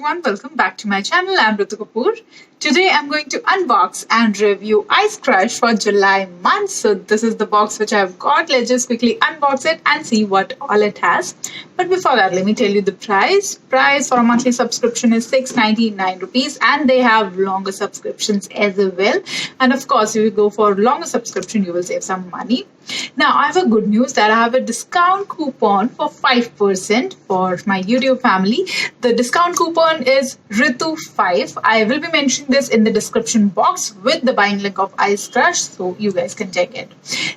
everyone, welcome back to my channel. I'm Ritu Kapoor. Today I'm going to unbox and review EyesCrush for July month. So this is the box which I've got. Let's just quickly unbox it and see what all it has. But before that, let me tell you the price. Price for a monthly subscription is 699 rupees, and they have longer subscriptions as well. And of course, if you go for longer subscription, you will save some money. Now, I have a good news that I have a discount coupon for 5% for my YouTube family. The discount coupon is Ritu5. I will be mentioning this in the description box with the buying link of EyesCrush, so you guys can check it.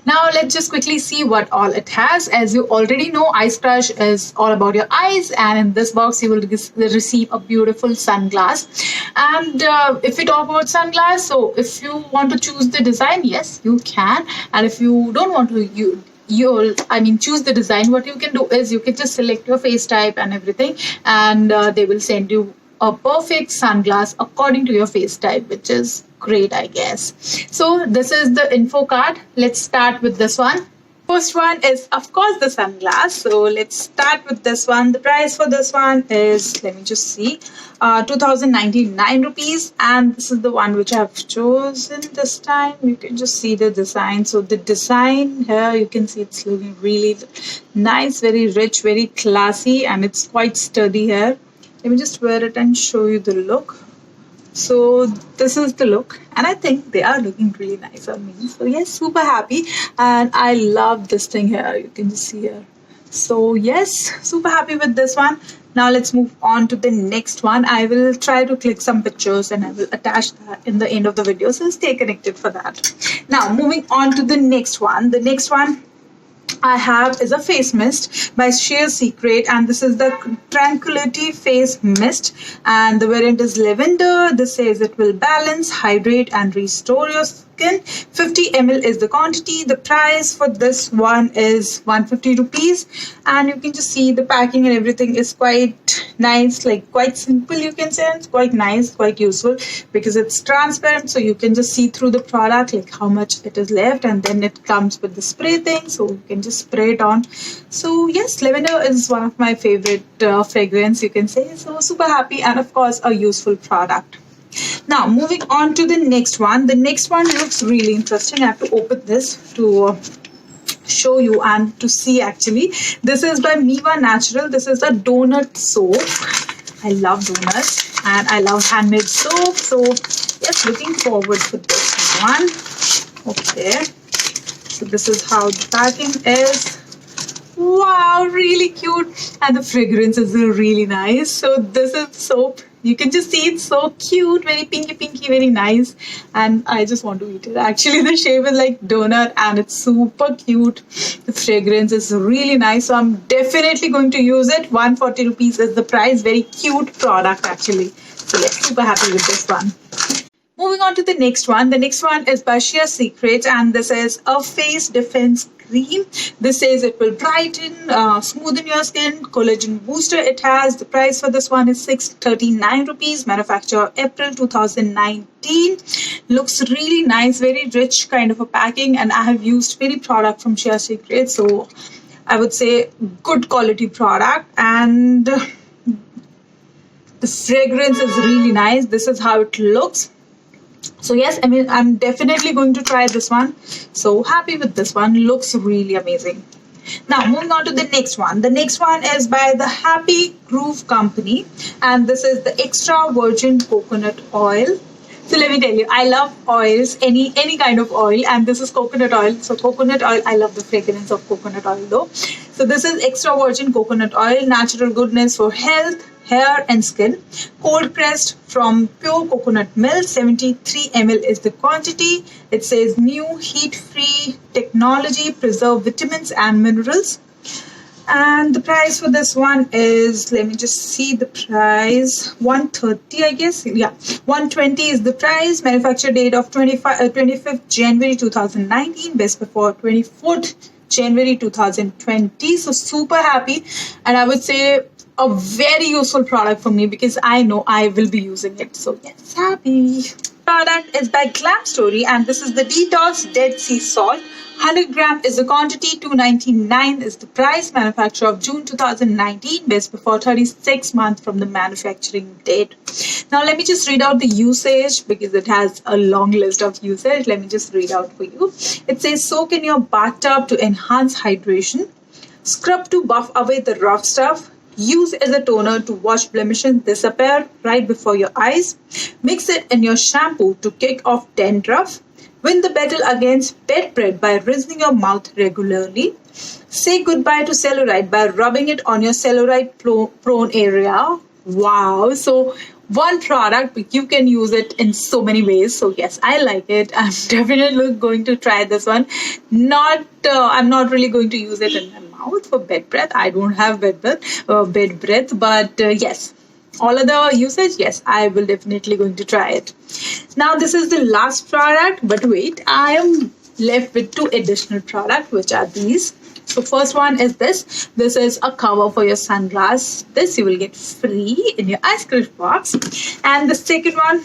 Now, let's just quickly see what all it has. As you already know, EyesCrush is all about your eyes, and in this box, you will receive a beautiful sunglass. And if we talk about sunglass, so if you want to choose the design, yes, you can. And if you don't want to choose the design, what you can do is you can just select your face type and everything, and they will send you a perfect sunglass according to your face type, which is great, I guess. So this is the info card. Let's start with this one. First one is, of course, the sunglass. So let's start with this one. The price for this one is, let me just see, 2099 rupees. And this is the one which I've chosen this time. You can just see the design. So the design here, you can see it's looking really nice, very rich, very classy, and it's quite sturdy here. Let me just wear it and show you the look. So this is the look, and I think they are looking really nice on me. So yes, super happy, and I love this thing here. You can just see here. So yes, super happy with this one. Now let's move on to the next one. I will try to click some pictures and I will attach that in the end of the video. So stay connected for that. Now moving on to the next one. The next one I have is a face mist by Curate, and this is the Tranquility Face Mist, and the variant is lavender. This says it will balance, hydrate, and restore your skin. 50 ml is the quantity. The price for this one is 150 rupees, and you can just see the packing and everything is quite nice, like quite simple, you can say. It's quite nice, quite useful, because it's transparent, so you can just see through the product like how much it is left, and then it comes with the spray thing, so you can just spray it on. So yes, lavender is one of my favorite fragrance, you can say. So super happy, and of course a useful product. Now moving on to the next one. The next one looks really interesting. I have to open this to show you and to see actually. This is by Miva Natural. This is a donut soap. I love donuts and I love handmade soap. So yes, looking forward to this one. Okay. So this is how the packing is. Wow, really cute. And the fragrance is really nice. So this is soap. You can just see it's so cute, very pinky, very nice. And I just want to eat it. Actually, the shape is like donut and it's super cute. The fragrance is really nice. So I'm definitely going to use it. 140 rupees is the price. Very cute product actually. So yes, super happy with this one. Moving on to the next one. The next one is by Curate, and this is a face defense cream. This says it will brighten, smoothen your skin, collagen booster it has. The price for this one is 639 rupees. Manufacturer April 2019. Looks really nice, very rich kind of a packing, and I have used many product from Curate, so I would say good quality product, and the fragrance is really nice. This is how it looks. So yes, I'm definitely going to try this one. So happy with this one. Looks really amazing. Now moving on to the next one. The next one is by the Happy Groove Company, and this is the extra virgin coconut oil. So let me tell you, I love oils, any kind of oil, and this is coconut oil. So coconut oil, I love the fragrance of coconut oil though. So this is extra virgin coconut oil, natural goodness for health, hair and skin. Cold pressed from pure coconut milk. 73 ml is the quantity. It says new heat-free technology, preserve vitamins and minerals. And the price for this one is, let me just see the price, 130 I guess. Yeah, 120 is the price. Manufacture date of 25th January 2019. Best before 24th January 2020. So super happy, and I would say a very useful product for me because I know I will be using it. So yes, happy. Product is by Glam Story, and this is the Detox Dead Sea Salt 100 gram is the quantity, $2.99 is the price, manufacture of June 2019, best before 36 months from the manufacturing date. Now let me just read out the usage because it has a long list of usage. Let me just read out for you. It says soak in your bathtub to enhance hydration, scrub to buff away the rough stuff, use as a toner to wash blemishes disappear right before your eyes, mix it in your shampoo to kick off dandruff, win the battle against bed breath by rinsing your mouth regularly. Say goodbye to cellulite by rubbing it on your cellulite prone area. Wow. So one product, but you can use it in so many ways. So yes, I like it. I'm definitely going to try this one. I'm not really going to use it in my mouth for bed breath. I don't have bed breath, but yes. All other usage, yes, I will definitely going to try it. Now, this is the last product, but wait, I am left with 2 additional products, which are these. So first one is this. This is a cover for your sunglass. This you will get free in your EyesCrush box. And the second one,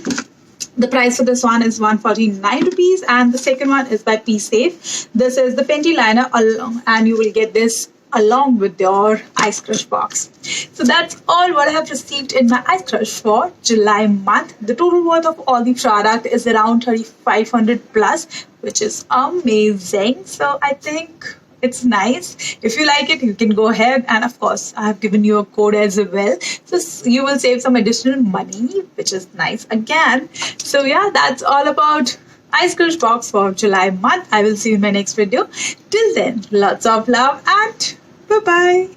the price for this one is 149 rupees, and the second one is by P Safe. This is the Fenty liner along, and you will get this along with your EyesCrush box. So that's all what I have received in my EyesCrush for July month. The total worth of all the product is around 3,500 plus, which is amazing. So I think it's nice. If you like it, you can go ahead, and of course I have given you a code as well, so you will save some additional money, which is nice again. So yeah, that's all about EyesCrush box for July month. I will see you in my next video. Till then, lots of love and bye-bye.